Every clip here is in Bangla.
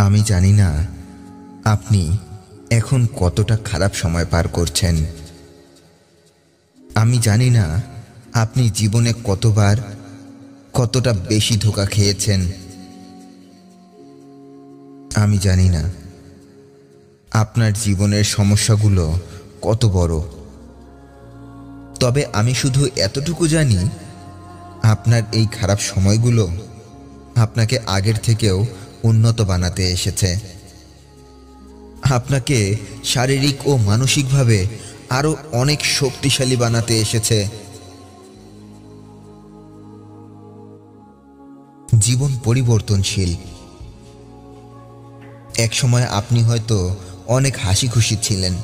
আমি জানি না আপনি এখন কতটা খারাপ সময় পার করছেন। আমি জানি না আপনি জীবনে কতবার কতটা বেশি ধোঁকা খেয়েছেন। আমি জানি না আপনার জীবনের সমস্যাগুলো কত বড়। তবে আমি শুধু এতটুকু জানি, আপনার এই খারাপ সময়গুলো আপনাকে আগের থেকেও উন্নত বানাতে এসেছে। আপনাকে শারীরিক ও মানসিকভাবে আরো অনেক শক্তিশালী বানাতে এসেছে। জীবন পরিবর্তনশীল। এক সময় আপনি হয়তো অনেক হাসি খুশি ছিলেন।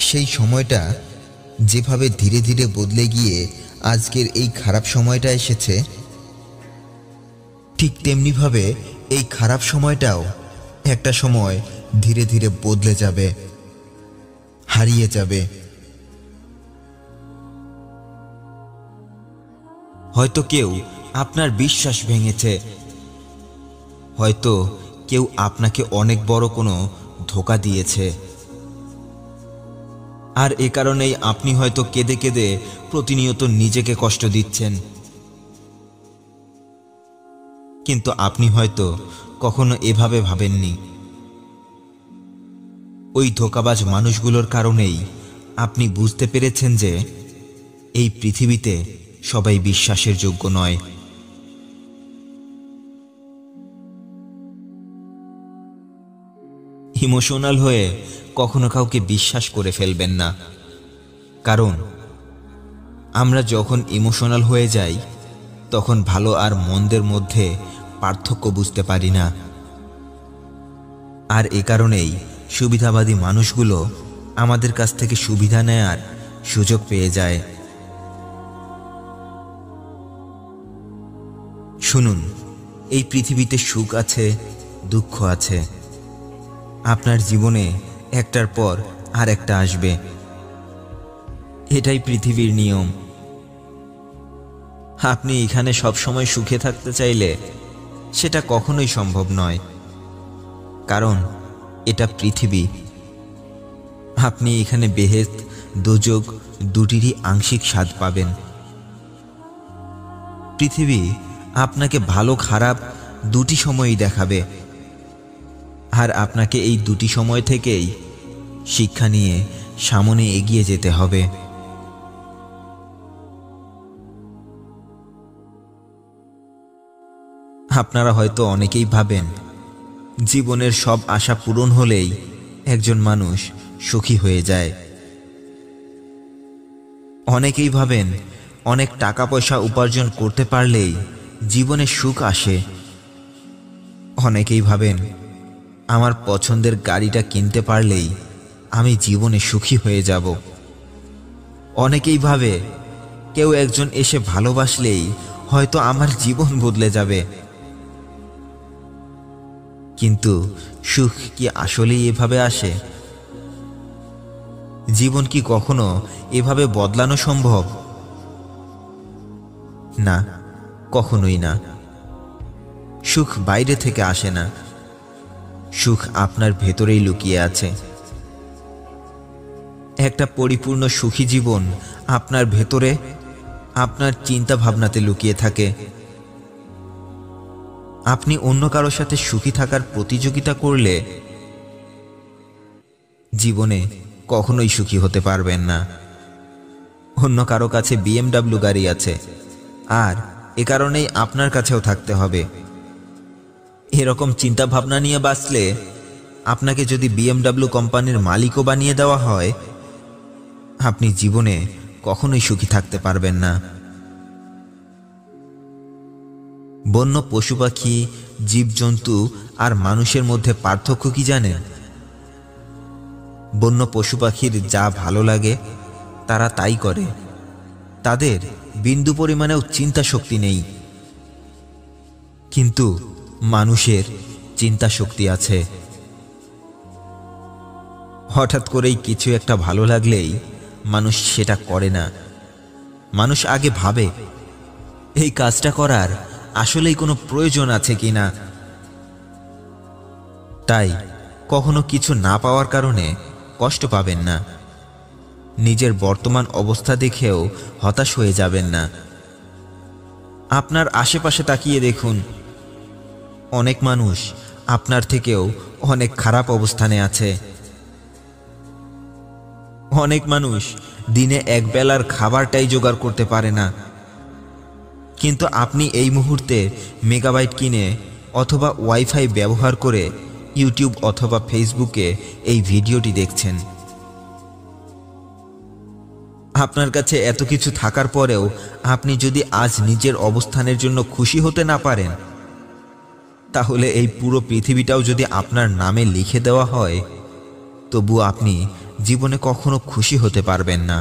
সেই সময়টা যেভাবে ধীরে ধীরে বদলে গিয়ে আজকের এই খারাপ সময়টা এসেছে, ঠিক তেমনিভাবে এই খারাপ সময়টাও একটা সময় ধীরে ধীরে বদলে যাবে, হারিয়ে যাবে। হয়তো কেউ আপনার বিশ্বাস ভেঙেছে, হয়তো কেউ আপনাকে অনেক বড় কোনো ধোঁকা দিয়েছে, আর এ কারণেই আপনি হয়তো কেঁদে কেঁদে প্রতিনিয়ত নিজেকে কষ্ট দিচ্ছেন। কিন্তু আপনি হয়তো কখনো এভাবে ভাবেননি। ওই ধোঁকাবাজ মানুষগুলোর কারণেই আপনি বুঝতে পেরেছেন যে এই পৃথিবীতে সবাই বিশ্বাসের যোগ্য নয়। ইমোশনাল হয়ে কখনো কাউকে বিশ্বাস করে ফেলবেন না, কারণ আমরা যখন ইমোশনাল হয়ে যাই তখন ভালো আর মন্দের মধ্যে পার্থক্য বুঝতে পারি না। আর এ কারণেই সুবিধাবাদী মানুষগুলো আমাদের কাছ থেকে সুবিধা নেয়ার সুযোগ পেয়ে যায়। শুনুন, এই পৃথিবীতে সুখ আছে, দুঃখ আছে। আপনার জীবনে একটার পর আর একটা আসবে, এটাই পৃথিবীর নিয়ম। আপনি এখানে সবসময় সুখে থাকতে চাইলে সেটা কখনোই সম্ভব নয়, কারণ এটা পৃথিবী। আপনি এখানে বেহেশত, দোজখ দুটিরই আংশিক স্বাদ পাবেন। পৃথিবী আপনাকে ভালো খারাপ দুটি সময়ই দেখাবে, আর আপনাকে এই দুটি সময় থেকেই শিক্ষা নিয়ে সামনে এগিয়ে যেতে হবে। আপনারা হয়তো অনেকেই ভাবেন জীবনের সব আশা পূরণ হলেই একজন মানুষ সুখী হয়ে যায়। অনেকেই ভাবেন অনেক টাকা পয়সা উপার্জন করতে পারলেই জীবনে সুখ আসে। অনেকেই ভাবেন আমার পছন্দের গাড়িটা কিনতে পারলেই আমি জীবনে সুখী হয়ে যাব। অনেকেই ভাবে কেউ একজন এসে ভালোবাসলেই হয়তো আমার জীবন বদলে যাবে। কিন্তু সুখ কি আসলেই এভাবে আসে? জীবন কি কখনো এভাবে বদলানো সম্ভব? না, কখনোই না। সুখ বাইরে থেকে আসে না, সুখ আপনার ভেতরেই লুকিয়ে আছে। একটা পরিপূর্ণ সুখী জীবন আপনার ভেতরে, আপনার চিন্তা ভাবনাতে লুকিয়ে থাকে। আপনি অন্য কারোর সাথে সুখী থাকার প্রতিযোগিতা করলে জীবনে কখনোই সুখী হতে পারবেন না। অন্য কারো কাছে BMW গাড়ি আছে, আর এ কারণেই আপনার কাছেও থাকতে হবে। এরকম চিন্তা ভাবনা নিয়ে বাঁচলে আপনাকে যদি BMW কোম্পানির মালিকও বানিয়ে দেওয়া হয়, আপনি জীবনে কখনোই সুখী থাকতে পারবেন না। বন্য পশু পাখি, জীবজন্তু আর মানুষের মধ্যে পার্থক্য কি জানেন? বন্য পশু পাখির যা ভালো লাগে তারা তাই করে, তাদের বিন্দু পরিমাণেও চিন্তা শক্তি নেই। কিন্তু মানুষের চিন্তা শক্তি আছে। হঠাৎ করেই কিছু একটা ভালো লাগলেই মানুষ সেটা করে না। মানুষ আগে ভাবে এই কাজটা করার আসলেই কোনো প্রয়োজন আছে কিনা। তাই কখনো কিছু না পাওয়ার কারণে কষ্ট পাবেন না। নিজের বর্তমান অবস্থা দেখেও হতাশ হয়ে যাবেন না। আপনার আশেপাশে তাকিয়ে দেখুন, অনেক মানুষ আপনার থেকেও অনেক খারাপ অবস্থানে আছে। অনেক মানুষ দিনে একবেলার খাবারটাই জোগাড় করতে পারে না, কিন্তু আপনি এই মুহূর্তে মেগাবাইট কিনে অথবা ওয়াইফাই ব্যবহার করে ইউটিউব অথবা ফেসবুকে এই ভিডিওটি দেখছেন। আপনার কাছে এত কিছু থাকার পরেও আপনি যদি আজ নিজের অবস্থানের জন্য খুশি হতে না পারেন, তাহলে এই পুরো পৃথিবীটাও যদি আপনার নামে লিখে দেওয়া হয়, তবু আপনি জীবনে কখনো খুশি হতে পারবেন না।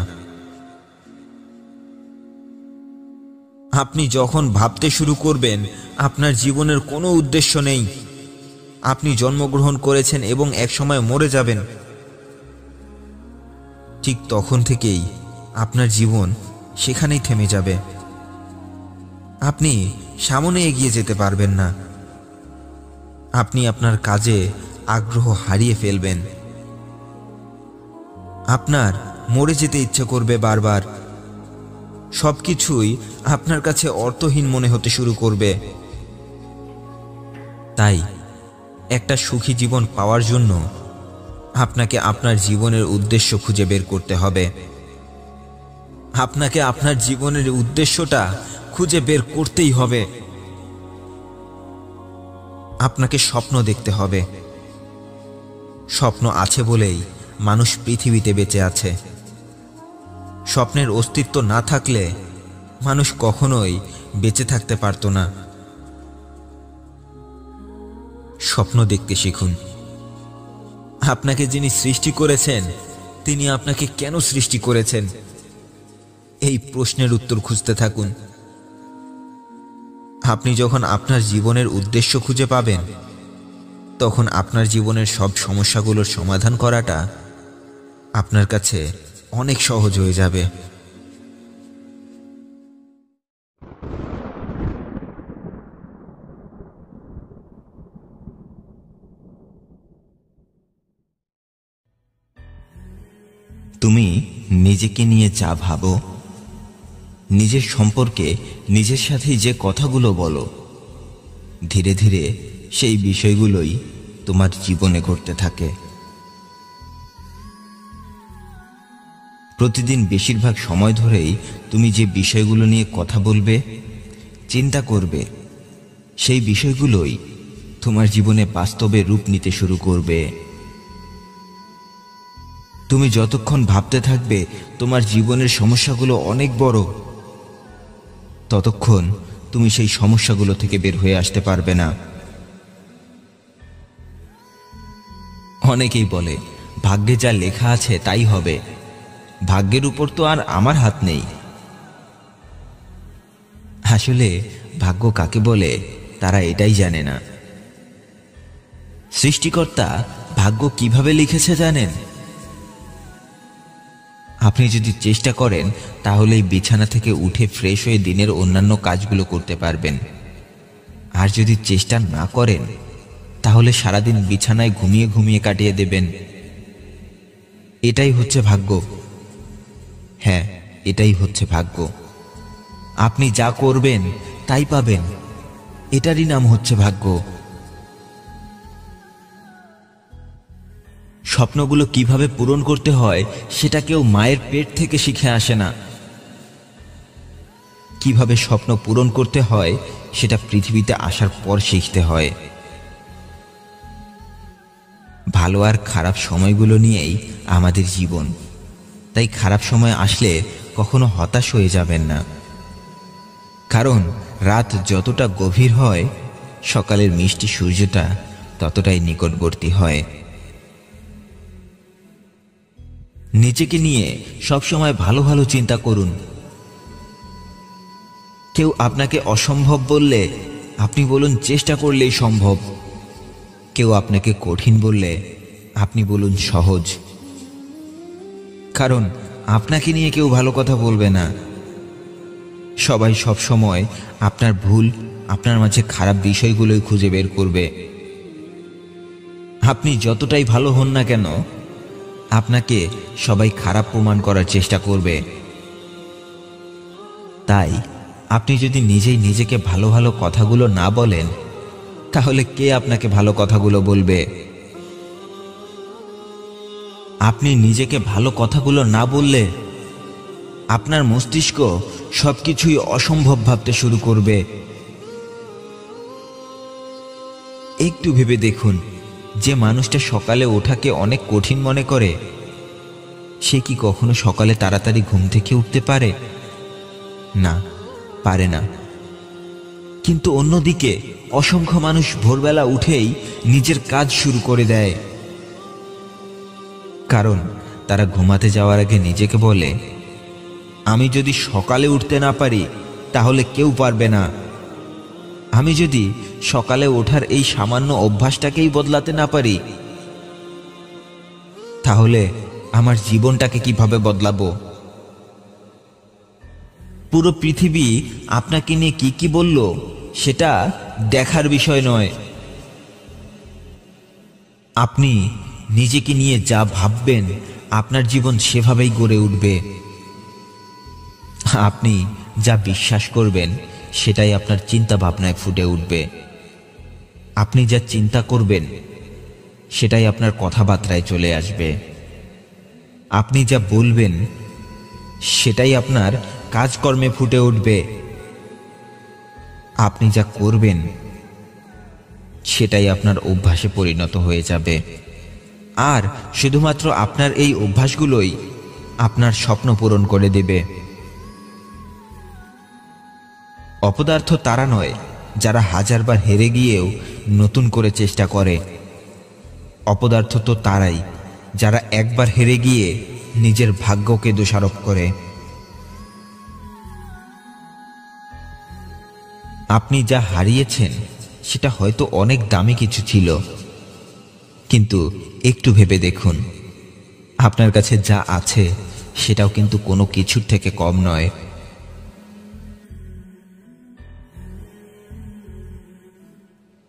আপনি যখন ভাবতে শুরু করবেন আপনার জীবনের কোনো উদ্দেশ্য নেই, আপনি জন্মগ্রহণ করেছেন এবং একসময় মরে যাবেন, ঠিক তখন থেকেই আপনার জীবন সেখানেই থেমে যাবে। আপনি সামনে এগিয়ে যেতে পারবেন না। আপনি আপনার কাজে আগ্রহ হারিয়ে ফেলবেন। আপনার মরে যেতে ইচ্ছে করবে বারবার। সবকিছুই আপনার কাছে অর্থহীন মনে হতে শুরু করবে। তাই একটা সুখী জীবন পাওয়ার জন্য আপনাকে আপনার জীবনের উদ্দেশ্য খুঁজে বের করতে হবে। আপনাকে আপনার জীবনের উদ্দেশ্যটা খুঁজে বের করতেই হবে। আপনাকে স্বপ্ন দেখতে হবে। স্বপ্ন আছে বলেই মানুষ পৃথিবীতে বেঁচে আছে। স্বপ্নের অস্তিত্ব না থাকলে মানুষ কখনোই বেঁচে থাকতে পারত না। স্বপ্ন দেখতে শিখুন। আপনাকে যিনি সৃষ্টি করেছেন তিনি আপনাকে কেন সৃষ্টি করেছেন, এই প্রশ্নের উত্তর খুঁজতে থাকুন। আপনি যখন আপনার জীবনের উদ্দেশ্য খুঁজে পাবেন, তখন আপনার জীবনের সব সমস্যাগুলোর সমাধান করাটা আপনার কাছে অনেক সহজ হয়ে যাবে। তুমি নিজেকে নিয়ে যা ভাবো, নিজের সম্পর্কে নিজের সাথে যে কথাগুলো বলো, ধীরে ধীরে সেই বিষয়গুলোই তোমার জীবনে ঘটতে থাকে। প্রতিদিন বেশিরভাগ সময় ধরেই তুমি যে বিষয়গুলো নিয়ে কথা বলবে, চিন্তা করবে, সেই বিষয়গুলোই তোমার জীবনে বাস্তবে রূপ নিতে শুরু করবে। তুমি যতক্ষণ ভাবতে থাকবে তোমার জীবনের সমস্যাগুলো অনেক বড়, ততক্ষণ তুমি সেই সমস্যাগুলো থেকে বের হয়ে আসতে পারবে না। অনেকেই বলে ভাগ্যে যা লেখা আছে তাই হবে, ভাগ্যের উপর তো আর আমার হাত নেই। আসলে ভাগ্য কাকে বলে তারা এটাই জানে না। সৃষ্টিকর্তা ভাগ্য কিভাবে লিখেছে জানেন? আপনি যদি চেষ্টা করেন তাহলে এই বিছানা থেকে উঠে ফ্রেশ হয়ে দিনের অন্যান্য কাজগুলো করতে পারবেন। আর যদি চেষ্টা না করেন তাহলে সারাদিন বিছানায় ঘুমিয়ে ঘুমিয়ে কাটিয়ে দেবেন। এটাই হচ্ছে ভাগ্য। হ্যাঁ, এটাই হচ্ছে ভাগ্য। আপনি যা করবেন তাই পাবেন, এটারই নাম হচ্ছে ভাগ্য। স্বপ্নগুলো কিভাবে পূরণ করতে হয় সেটা কেউ মায়ের পেট থেকে শিখে আসে না। কিভাবে স্বপ্ন পূরণ করতে হয় সেটা পৃথিবীতে আসার পর শিখতে হয়। ভালো আর খারাপ সময়গুলো নিয়েই আমাদের জীবন। তাই খারাপ সময় আসলে কখনো হতাশ হয়ে যাবেন না, কারণ রাত যতটা গভীর হয় সকালের মিষ্টি সূর্যটা ততটাই নিকটবর্তী হয়। নিজেকে নিয়ে সবসময় ভালো ভালো চিন্তা করুন। কেউ আপনাকে অসম্ভব বললে আপনি বলুন চেষ্টা করলেই সম্ভব। কেউ আপনাকে কঠিন বললে আপনি বলুন সহজ। কারণ আপনাকে নিয়ে কেউ ভালো কথা বলবে না। সবাই সব সময় আপনার ভুল, আপনার মাঝে খারাপ বিষয়গুলোই খুঁজে বের করবে। আপনি যতটাই ভালো হন না কেন, আপনাকে সবাই খারাপ প্রমাণ করার চেষ্টা করবে। তাই আপনি যদি নিজেই নিজেকে ভালো ভালো কথাগুলো না বলেন, তাহলে কে আপনাকে ভালো কথাগুলো বলবে? আপনি নিজেকে ভালো কথাগুলো না বললে আপনার মস্তিষ্ক সবকিছুই অসম্ভব ভাবতে শুরু করবে। একটু ভেবে দেখুন, যে মানুষটা সকালে ওঠাকে অনেক কঠিন মনে করে, সে কি কখনো সকালে তাড়াতাড়ি ঘুম থেকে উঠতে পারে? না, পারে না। কিন্তু অন্যদিকে অসংখ্য মানুষ ভোরবেলা উঠেই নিজের কাজ শুরু করে দেয়, কারণ তারা ঘুমাতে যাওয়ার আগে নিজেকে বলে, আমি যদি সকালে উঠতে না পারি তাহলে কেউ পারবে না। আমি যদি সকালে ওঠার এই সামান্য অভ্যাসটাকেই বদলাতে না পারি, তাহলে আমার জীবনটাকে কিভাবে বদলাবো? পুরো পৃথিবী আপনাকে নিয়ে কি কি বলল সেটা দেখার বিষয় নয়। আপনি নিজেকে নিয়ে যা ভাববেন, আপনার জীবন সেভাবেই গড়ে উঠবে। আপনি যা বিশ্বাস করবেন সেটাই আপনার চিন্তা ভাবনায় ফুটে উঠবে। আপনি যা চিন্তা করবেন সেটাই আপনার কথাবার্তায় চলে আসবে। আপনি যা বলবেন সেটাই আপনার কাজকর্মে ফুটে উঠবে। আপনি যা করবেন সেটাই আপনার অভ্যাসে পরিণত হয়ে যাবে। আর শুধুমাত্র আপনার এই অভ্যাসগুলোই আপনার স্বপ্ন পূরণ করে দেবে। অপদার্থ তারা নয় যারা হাজারবার হেরে গিয়েও নতুন করে চেষ্টা করে। অপদার্থ তো তারাই যারা একবার হেরে গিয়ে নিজের ভাগ্যকে দোষারোপ করে। আপনি যা হারিয়েছেন সেটা হয়তো অনেক দামি কিছু ছিল, কিন্তু একটু ভেবে দেখুন, আপনার কাছে যা আছে সেটাও কিন্তু কোনো কিছুর থেকে কম নয়।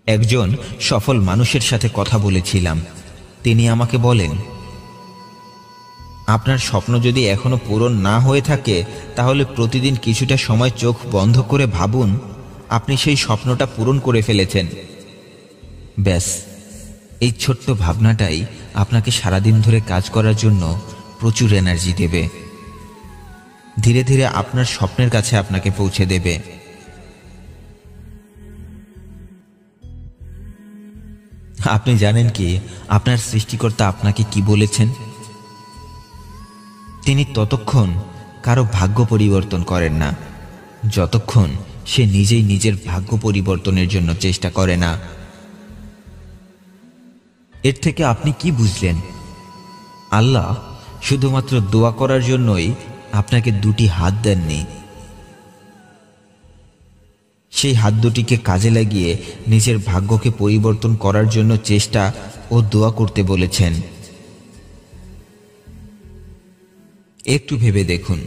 একজন সফল মানুষের সাথে কথা বলেছিলাম। তিনি আমাকে বলেন, আপনার স্বপ্ন যদি এখনো পূরণ না হয়ে থাকে, তাহলে প্রতিদিন কিছুটা সময় চোখ বন্ধ করে ভাবুন আপনি সেই স্বপ্নটা পূরণ করে ফেলেছেন। ব্যাস, এই ছোট্ট ভাবনাটাই আপনাকে সারাদিন ধরে কাজ করার জন্য প্রচুর এনার্জি দেবে। ধীরে ধীরে আপনার স্বপ্নের কাছে আপনাকে পৌঁছে দেবে। আপনি জানেন কি আপনার সৃষ্টিকর্তা আপনাকে কি বলেছেন? তিনি ততক্ষণ কারো ভাগ্য পরিবর্তন করেন না যতক্ষণ সে নিজেই নিজের ভাগ্য পরিবর্তনের জন্য চেষ্টা করে না। এর থেকে আপনি কি বুঝলেন? আল্লাহ শুধুমাত্র দোয়া করার জন্যই আপনাকে দুটি হাত দেননি, সেই হাত দুটিকে কাজে লাগিয়ে নিজের ভাগ্যকে পরিবর্তন করার জন্য চেষ্টা ও দোয়া করতে বলেছেন। একটু ভেবে দেখুন,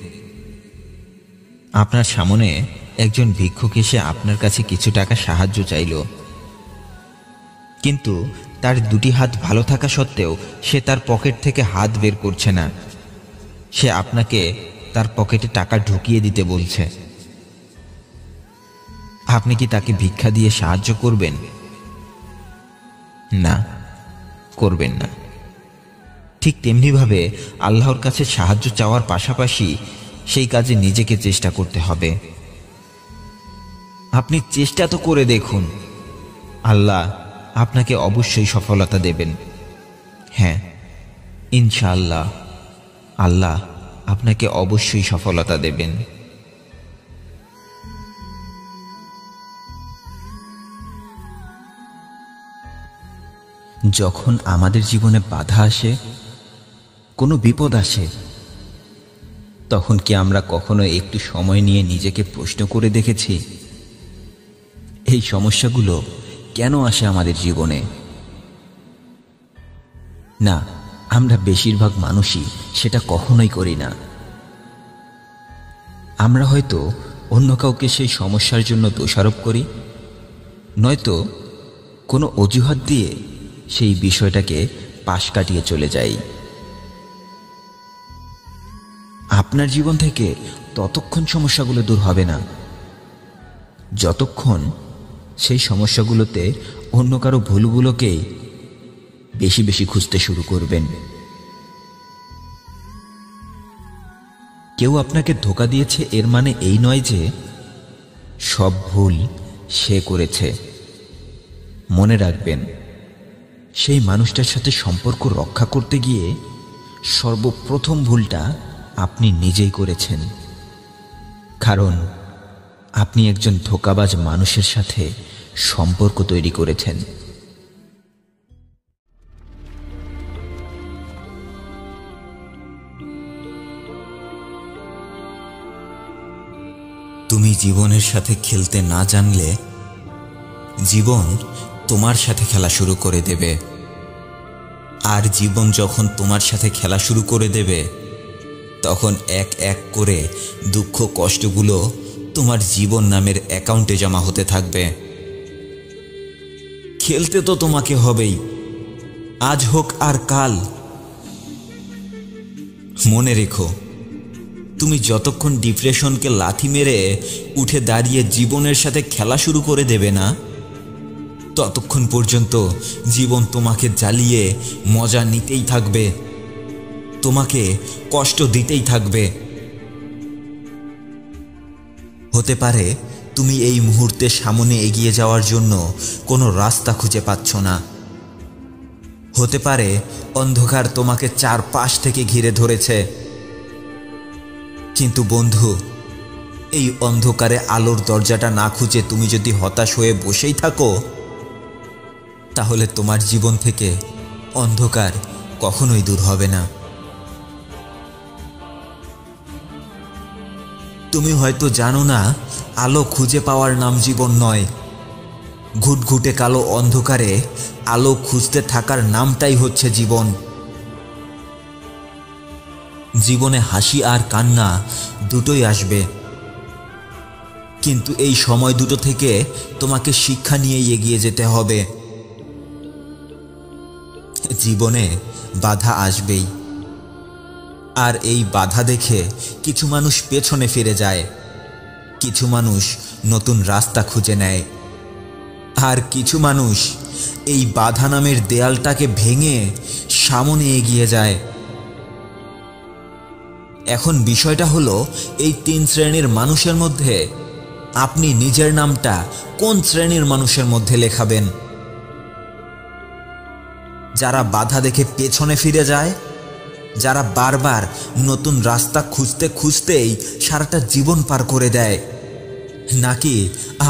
আপনার সামনে একজন ভিক্ষুক এসে আপনার কাছে কিছু টাকা সাহায্য চাইল, কিন্তু তার দুটি হাত ভালো থাকা সত্ত্বেও সে তার পকেট থেকে হাত বের করছে না। সে আপনাকে তার পকেটে টাকা ঢুকিয়ে দিতে বলছে। আপনি কি তাকে ভিক্ষা দিয়ে সাহায্য করবেন? না, করবেন না। ঠিক তেমনিভাবে আল্লাহর কাছে সাহায্য চাওয়ার পাশাপাশি সেই কাজে নিজেকে চেষ্টা করতে হবে। আপনি চেষ্টা তো করে দেখুন, আল্লাহ আপনাকে অবশ্যই সফলতা দেবেন। হ্যাঁ, ইনশাআল্লাহ আল্লাহ আপনাকে অবশ্যই সফলতা দেবেন। যখন আমাদের জীবনে বাধা আসে, কোনো বিপদ আসে, তখন কি আমরা কখনো একটু সময় নিয়ে নিজেকে প্রশ্ন করে দেখেছি, এই সমস্যাগুলো কেন আসে আমাদের জীবনে? না, আমরা বেশিরভাগ মানুষই সেটা কখনোই করি না। আমরা হয়তো অন্য কাউকে সেই সমস্যার জন্য দোষারোপ করি, নয়তো কোনো অজুহাত দিয়ে সেই বিষয়টাকে পাশ কাটিয়ে চলে যাই। আপনার জীবন থেকে ততক্ষণ সমস্যাগুলো দূর হবে না যতক্ষণ সেই সমস্যাগুলোতে অন্য কারো ভুলগুলোকেই বেশি বেশি খুঁজতে শুরু করবেন। কেউ আপনাকে ধোঁকা দিয়েছে এর মানে এই নয় যে সব ভুল সে করেছে। মনে রাখবেন, সেই মানুষটার সাথে সম্পর্ক রক্ষা করতে গিয়ে সর্বপ্রথম ভুলটা আপনি নিজেই করেছেন, কারণ আপনি একজন ধোঁকাবাজ মানুষের সাথে সম্পর্ক তৈরি করেছেন। তুমি জীবনের সাথে খেলতে না জানলে জীবন তোমার সাথে খেলা শুরু করে দেবে, আর জীবন যখন তোমার সাথে খেলা শুরু করে দেবে তখন এক এক করে দুঃখ কষ্টগুলো তোমার জীবন নামের অ্যাকাউন্টে জমা হতে থাকবে। খেলতে তো তোমাকে হবেই, আজ হোক আর কাল। মনে রেখো, তুমি যতক্ষণ ডিপ্রেশনকে লাথি মেরে উঠে দাঁড়িয়ে জীবনের সাথে খেলা শুরু করে দেবে না, ততক্ষণ পর্যন্ত জীবন তোমাকে জ্বালিয়ে মজা নিতেই থাকবে, তোমাকে কষ্ট দিতেই থাকবে। হতে পারে তুমি এই মুহূর্তে সামনে এগিয়ে যাওয়ার জন্য কোনো রাস্তা খুঁজে পাচ্ছ না। হতে পারে অন্ধকার তোমাকে চারপাশ থেকে ঘিরে ধরেছে, কিন্তু বন্ধু, এই অন্ধকারে আলোর দরজাটা না খুঁজে তুমি যদি হতাশ হয়ে বসেই থাকো, তাহলে তোমার জীবন থেকে অন্ধকার কখনোই দূর হবে না। তুমি হয়তো জানো না, আলো খুঁজে পাওয়ার নাম জীবন নয়। ঘুটঘুটে কালো অন্ধকারে আলো খুঁজতে থাকার নামটাই হচ্ছে জীবন। জীবনে হাসি আর কান্না দুটোই আসবে, কিন্তু এই সময় দুটো থেকে তোমাকে শিক্ষা নিয়ে এগিয়ে যেতে হবে। জীবনে বাধা আসবেই, আর এই বাধা দেখে কিছু মানুষ পেছনে ফিরে যায়, কিছু মানুষ নতুন রাস্তা খুঁজে নেয়, আর কিছু মানুষ এই বাধা নামের দেয়ালটাকে ভেঙে সামনে এগিয়ে যায়। এখন বিষয়টা হলো, এই তিন শ্রেণীর মানুষের মধ্যে আপনি নিজের নামটা কোন শ্রেণীর মানুষের মধ্যে লেখাবেন? যারা বাধা দেখে পেছনে ফিরে যায়, যারা বারবার নতুন রাস্তা খুঁজতে খুঁজতেই সারাটা জীবন পার করে দেয়, নাকি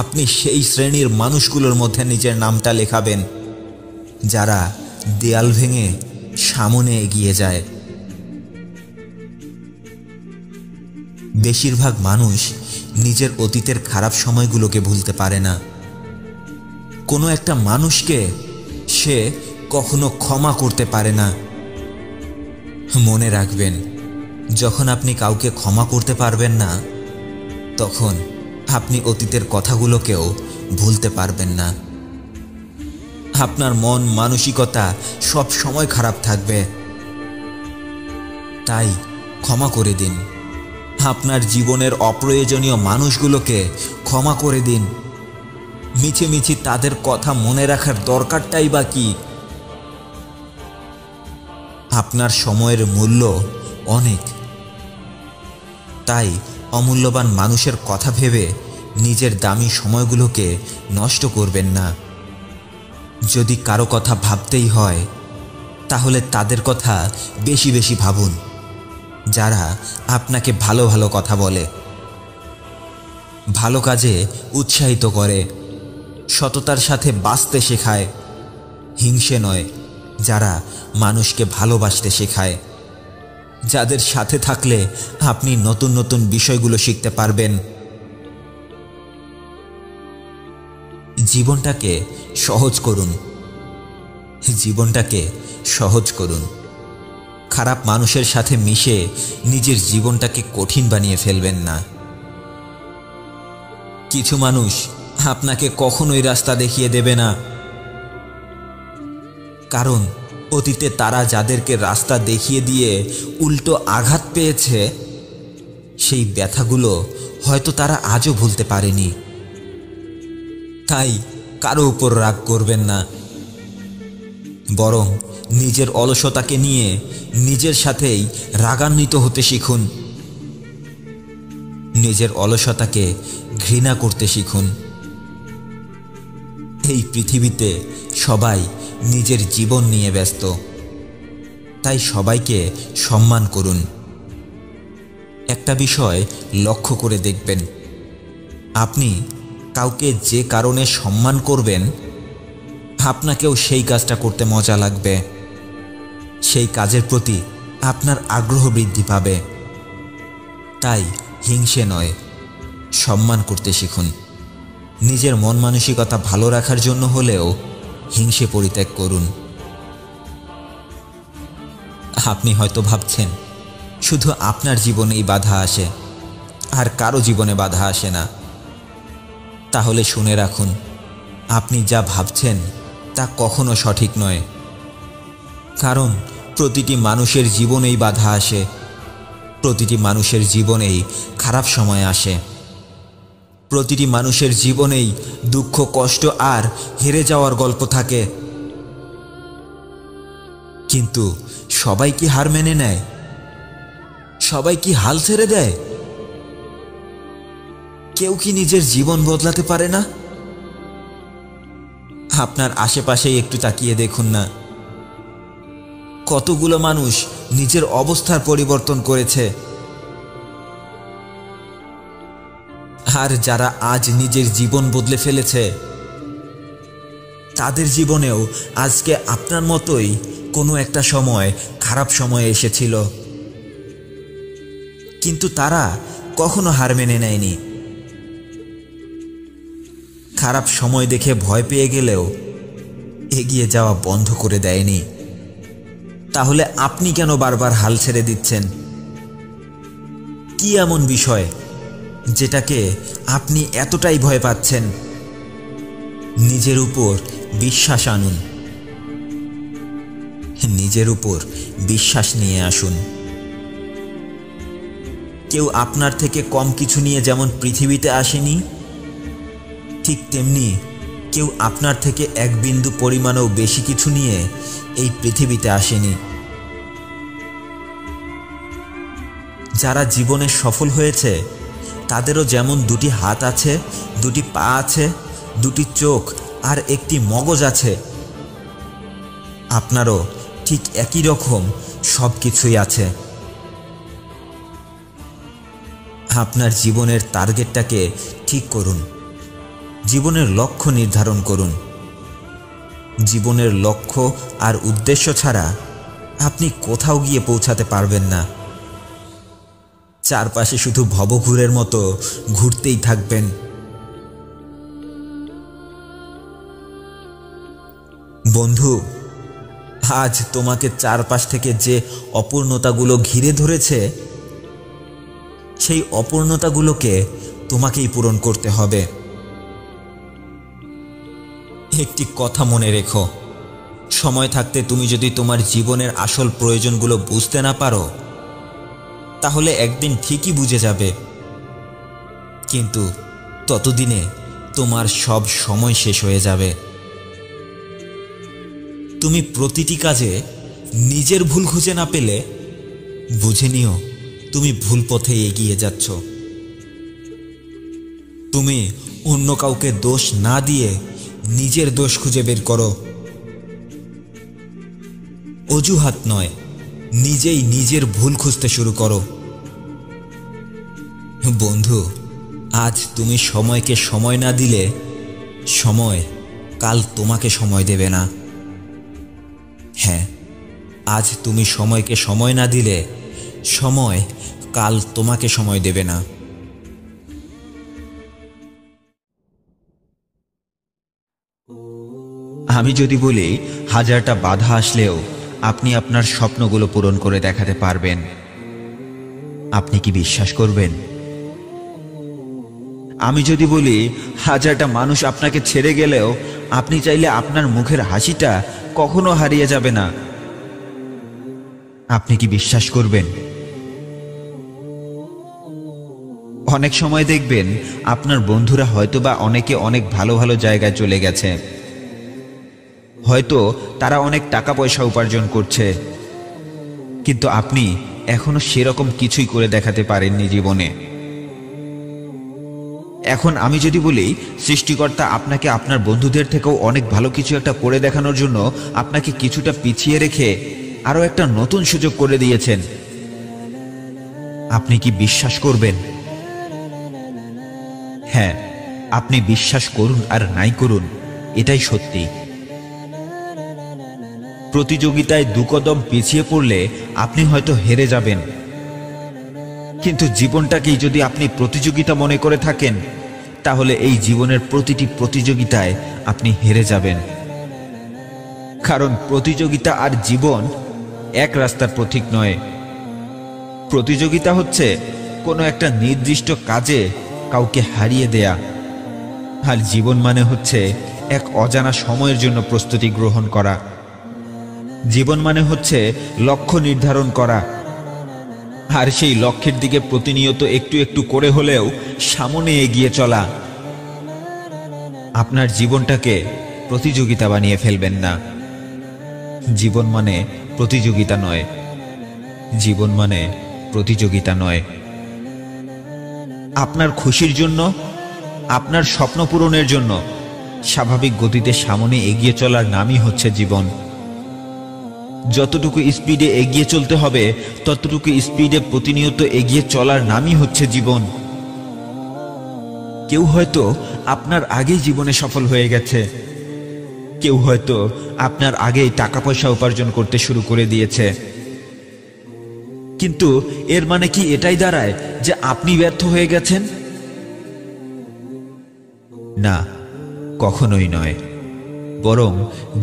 আপনি সেই শ্রেণীর মানুষগুলোর মধ্যে নিজের নামটা লেখাবেন যারা দেয়াল ভেঙে সামনে এগিয়ে যায়? বেশিরভাগ মানুষ নিজের অতীতের খারাপ সময়গুলোকে ভুলতে পারে না। কোনো একটা মানুষকে সে কখনো ক্ষমা করতে পারে না। মনে রাখবেন, যখন আপনি কাউকে ক্ষমা করতে পারবেন না, তখন আপনি অতীতের কথাগুলোকেও ভুলতে পারবেন না। আপনার মন মানসিকতা সব সময় খারাপ থাকবে। তাই ক্ষমা করে দিন। আপনার জীবনের অপ্রয়োজনীয় মানুষগুলোকে ক্ষমা করে দিন। মিছিমিছি তাদের কথা মনে রাখার দরকারটাই বা কি? আপনার সময়ের মূল্য অনেক, তাই অমূল্যবান মানুষের কথা ভেবে নিজের দামি সময়গুলোকে নষ্ট করবেন না। যদি কারো কথা ভাবতেই হয়, তাহলে তাদের কথা বেশি বেশি ভাবুন, যারা আপনাকে ভালো ভালো কথা বলে, ভালো কাজে উৎসাহিত করে, সততার সাথে বাঁচতে শেখায়, হিংসে নয়, যারা মানুষকে ভালোবাসতে শেখায়, যাদের সাথে থাকলে আপনি নতুন নতুন বিষয়গুলো শিখতে পারবেন। জীবনটাকে সহজ করুন, জীবনটাকে সহজ করুন। খারাপ মানুষের সাথে মিশে নিজের জীবনটাকে কঠিন বানিয়ে ফেলবেন না। কিছু মানুষ আপনাকে কখনোই রাস্তা দেখিয়ে দেবে না, কারণ অতীতে তারা যাদেরকে রাস্তা দেখিয়ে দিয়ে উল্টো আঘাত পেয়েছে, সেই ব্যথাগুলো হয়তো তারা আজও ভুলতে পারেনি। তাই কারো উপর রাগ করবেন না, বরং নিজের অলসতাকে নিয়ে নিজের সাথেই রাগান্বিত হতে শিখুন। নিজের অলসতাকে ঘৃণা করতে শিখুন। এই পৃথিবীতে সবাই নিজের জীবন নিয়ে ব্যস্ত, তাই সবাইকে সম্মান করুন। একটা বিষয় লক্ষ্য করে দেখবেন, আপনি কাউকে যে কারণে সম্মান করবেন, আপনাকেও সেই কাজটা করতে মজা লাগবে, সেই কাজের প্রতি আপনার আগ্রহ বৃদ্ধি পাবে। তাই হিংসে নয়, সম্মান করতে শিখুন। নিজের মন মানসিকতা ভালো রাখার জন্য হলেও হিংসে পরিত্যাগ করুন। আপনি হয়তো ভাবছেন শুধু আপনার জীবনেই বাধা আসে, আর কারো জীবনে বাধা আসে না। তাহলে শুনে রাখুন, আপনি যা ভাবছেন তা কখনো সঠিক নয়। কারণ প্রতিটি মানুষের জীবনেই বাধা আসে, প্রতিটি মানুষের জীবনেই খারাপ সময় আসে, প্রতিটি মানুষের জীবনেই দুঃখ, কষ্ট আর হেরে যাওয়ার গল্প থাকে। কিন্তু সবাই কি হার মেনে নেয়? সবাই কি হাল ছেড়ে দেয়? কেউ কি নিজের জীবন বদলাতে পারে না? আপনার আশেপাশেই একটু তাকিয়ে দেখুন না, কতগুলো মানুষ নিজের অবস্থার পরিবর্তন করেছে। আর যারা আজ নিজের জীবন বদলে ফেলেছে, তাদের জীবনেও আজকে আপনার মতোই কোনো একটা সময় খারাপ সময় এসেছিল, কিন্তু তারা কখনো হার মেনে নেয়নি। খারাপ সময় দেখে ভয় পেয়ে গেলেও এগিয়ে যাওয়া বন্ধ করে দেয়নি। তাহলে আপনি কেন বারবার হাল ছেড়ে দিচ্ছেন? কি এমন বিষয় যেটাকে আপনি এতটাই ভয় পাচ্ছেন? নিজের উপর বিশ্বাস আনুন, নিজের উপর বিশ্বাস নিয়ে আসুন। কেউ আপনার থেকে কম কিছু নিয়ে যেমন পৃথিবীতে আসেনি, ঠিক তেমনি কেউ আপনার থেকে এক বিন্দু পরিমাণেও বেশি কিছু নিয়ে এই পৃথিবীতে আসেনি। যারা জীবনে সফল হয়েছে, তাদেরও যেমন দুটি হাত আছে, দুটি পা আছে, দুটি চোখ আর একটি মগজ আছে, আপনারও ঠিক একই রকম সব কিছুই আছে। আপনার জীবনের টার্গেটটাকে ঠিক করুন, জীবনের লক্ষ্য নির্ধারণ করুন। জীবনের লক্ষ্য আর উদ্দেশ্য ছাড়া আপনি কোথাও গিয়ে পৌঁছাতে পারবেন না। চারপাশে শুধু ভবঘুরের মতো ঘুরতেই থাকবেন। বন্ধু, আজ তোমাকে চারপাশ থেকে যে অপূর্ণতাগুলো ঘিরে ধরেছে, সেই অপূর্ণতাগুলোকে তোমাকেই পূরণ করতে হবে। একটি কথা মনে রেখো, সময় থাকতে তুমি যদি তোমার জীবনের আসল প্রয়োজনগুলো বুঝতে না পারো, তাহলে একদিন ঠিকই বুঝে যাবে, কিন্তু ততদিনে তোমার সব সময় শেষ হয়ে যাবে। তুমি প্রতিটি কাজে নিজের ভুল খুঁজে না পেলে বুঝে নিও তুমি ভুল পথে এগিয়ে যাচ্ছ। তুমি অন্য কাউকে দোষ না দিয়ে নিজের দোষ খুঁজে বের করো। অজুহাত নয়, নিজেই নিজের ভুল খুঁজতে শুরু করো। বন্ধু, আজ তুমি সময়কে সময় না দিলে সময় কাল তোমাকে সময় দেবে না। হ্যাঁ, আজ তুমি সময়কে সময় না দিলে সময় কাল তোমাকে সময় দেবে না। আমি যদি বলি 1000টা বাধা আসলেও আপনি আপনার স্বপ্নগুলো পূরণ করে দেখাতে পারবেন, আপনি কি বিশ্বাস করবেন? আমি যদি বলি 1000টা মানুষ আপনাকে ছেড়ে গেলেও আপনি চাইলে আপনার মুখের হাসিটা কখনো হারিয়ে যাবে না। আপনি কি বিশ্বাস করবেন? অনেক সময় দেখবেন আপনার বন্ধুরা হয়তোবা অনেকে অনেক ভালো ভালো জায়গায় চলে গেছে, হয়তো তারা অনেক টাকা পয়সা উপার্জন করছে, কিন্তু আপনি এখনো সেরকম কিছুই করে দেখাতে পারেননি জীবনে। এখন আমি যদি বলি সৃষ্টিকর্তা আপনাকে আপনার বন্ধুদের থেকেও অনেক ভালো কিছু একটা করে দেখানোর জন্য আপনাকে কিছুটা পিছিয়ে রেখে আরো একটা নতুন সুযোগ করে দিয়েছেন, আপনি কি বিশ্বাস করবেন? হ্যাঁ, আপনি বিশ্বাস করুন আর নাই করুন, এটাই সত্যি। প্রতিযোগিতায় দুকদম পিছিয়ে পড়লে আপনি হয়তো হেরে যাবেন, কিন্তু জীবনটাকেই যদি আপনি প্রতিযোগিতা মনে করে থাকেন, তাহলে এই জীবনের প্রতিটি প্রতিযোগিতায় আপনি হেরে যাবেন। কারণ প্রতিযোগিতা আর জীবন এক রাস্তার প্রতীক নয়। প্রতিযোগিতা হচ্ছে কোনো একটা নির্দিষ্ট কাজে কাউকে হারিয়ে দেয়া, আর জীবন মানে হচ্ছে এক অজানা সময়ের জন্য প্রস্তুতি গ্রহণ করা। জীবন মানে হচ্ছে লক্ষ্য নির্ধারণ করা, আর সেই লক্ষ্যের দিকে প্রতিনিয়ত একটু একটু করে হলেও সামনে এগিয়ে চলা। আপনার জীবনটাকে প্রতিযোগিতা বানিয়ে ফেলবেন না। জীবন মানে প্রতিযোগিতা নয়, জীবন মানে প্রতিযোগিতা নয়। আপনার খুশির জন্য, আপনার স্বপ্ন পূরণের জন্য স্বাভাবিক গতিতে সামনে এগিয়ে চলার নামই হচ্ছে জীবন। যতটুকু স্পিডে এগিয়ে চলতে হবে ততটুকু স্পিডে প্রতিনিয়ত এগিয়ে চলার নামই হচ্ছে জীবন। কেউ হয়তো আপনার আগেই জীবনে সফল হয়ে গেছে, কেউ হয়তো আপনার আগেই টাকা পয়সা উপার্জন করতে শুরু করে দিয়েছে, কিন্তু এর মানে কি এটাই দাঁড়ায় যে আপনি ব্যর্থ হয়ে গেছেন? না, কখনোই নয়। বরং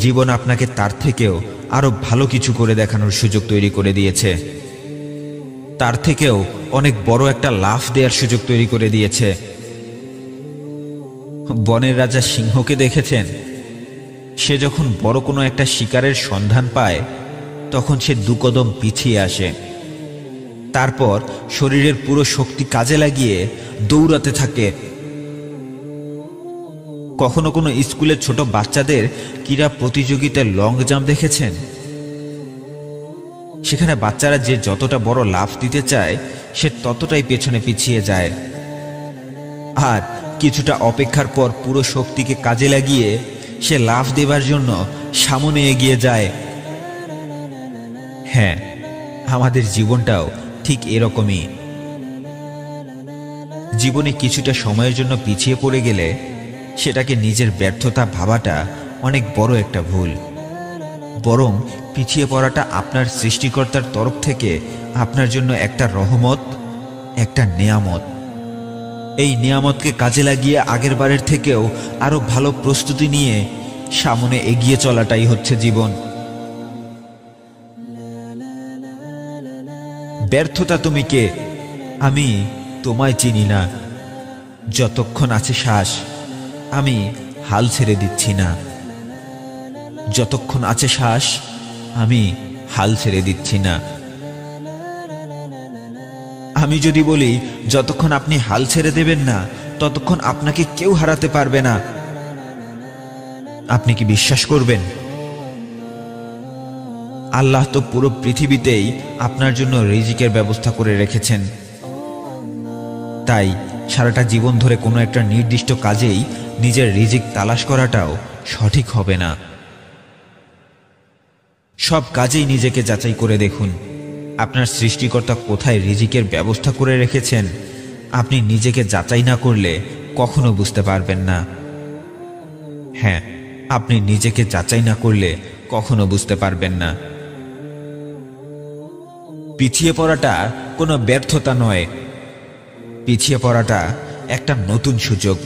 জীবন আপনাকে তার থেকেও আরো ভালো কিছু করে দেখানোর সুযোগ তৈরি করে দিয়েছে, তার থেকেও অনেক বড় একটা লাফ দেওয়ার সুযোগ তৈরি করে দিয়েছে। বনের রাজা সিংহকে দেখেছেন? সে যখন বড় কোনো একটা শিকারের সন্ধান পায় তখন সে দুকদম পিছিয়ে আসে, তারপর শরীরের পুরো শক্তি কাজে লাগিয়ে দৌড়াতে থাকে। কখনো কোনো স্কুলের ছোট বাচ্চাদের ক্রীড়া প্রতিযোগিতায় লং জাম্প দেখেছেন? সেখানে বাচ্চারা যে যতটা বড় লাফ দিতে চায় সে ততটাই পেছনে পিছিয়ে যায়, আর কিছুটা অপেক্ষার পর পুরো শক্তিকে কাজে লাগিয়ে সে লাফ দেবার জন্য সামনে এগিয়ে যায়। হ্যাঁ, আমাদের জীবনটাও ঠিক এরকমই। জীবনে কিছুটা সময়ের জন্য পিছিয়ে পড়ে গেলে সেটাকে নিজের ব্যর্থতা ভাবাটা অনেক বড় একটা ভুল। বরং পিছিয়ে পড়াটা আপনার সৃষ্টিকর্তার তরফ থেকে আপনার জন্য একটা রহমত, একটা নেয়ামত। এই নেয়ামতকে কাজে লাগিয়ে আগের বারের থেকেও আরো ভালো প্রস্তুতি নিয়ে সামনে এগিয়ে চলাটাই হচ্ছে জীবন। ব্যর্থতা তুমি কে? আমি তোমায় চিনি না। যতক্ষণ আছে শ্বাস আমি হাল ছেড়ে দিচ্ছি না। যতক্ষণ আছে শ্বাস আমি হাল ছেড়ে দিচ্ছি না। আমি যদি বলি যতক্ষণ আপনি হাল ছেড়ে দেবেন না ততক্ষণ আপনাকে কেউ হারাতে পারবে না, আপনি কি বিশ্বাস করবেন? আল্লাহ তো পুরো পৃথিবীতেই আপনার জন্য রিজিকের ব্যবস্থা করে রেখেছেন। তাই সারাটা জীবন ধরে কোনো একটা নির্দিষ্ট কাজেই নিজের রিজিক তালাশ করাটাও সঠিক হবে না। সব কাজেই নিজেকে যাচাই করে দেখুন আপনার সৃষ্টিকর্তা কোথায় রিজিকের ব্যবস্থা করে রেখেছেন। আপনি নিজেকে যাচাই না করলে কখনো বুঝতে পারবেন না। হ্যাঁ, আপনি নিজেকে যাচাই না করলে কখনো বুঝতে পারবেন না। পিছিয়ে পড়াটা কোনো ব্যর্থতা নয়, পিছিয়ে পড়াটা একটা নতুন সুযোগ,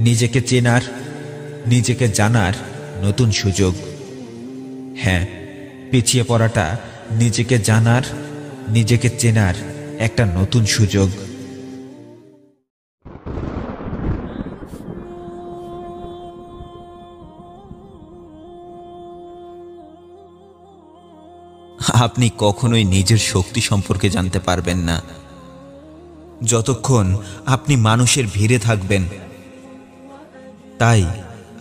নিজেকে চেনার, নিজেকে জানার নতুন সুযোগ। হ্যাঁ, পিছিয়ে পড়াটা নিজেকে জানার, নিজেকে চেনার একটা নতুন সুযোগ। আপনি কখনোই নিজের শক্তি সম্পর্কে জানতে পারবেন না যতক্ষণ আপনি মানুষের ভিড়ে থাকবেন। তাই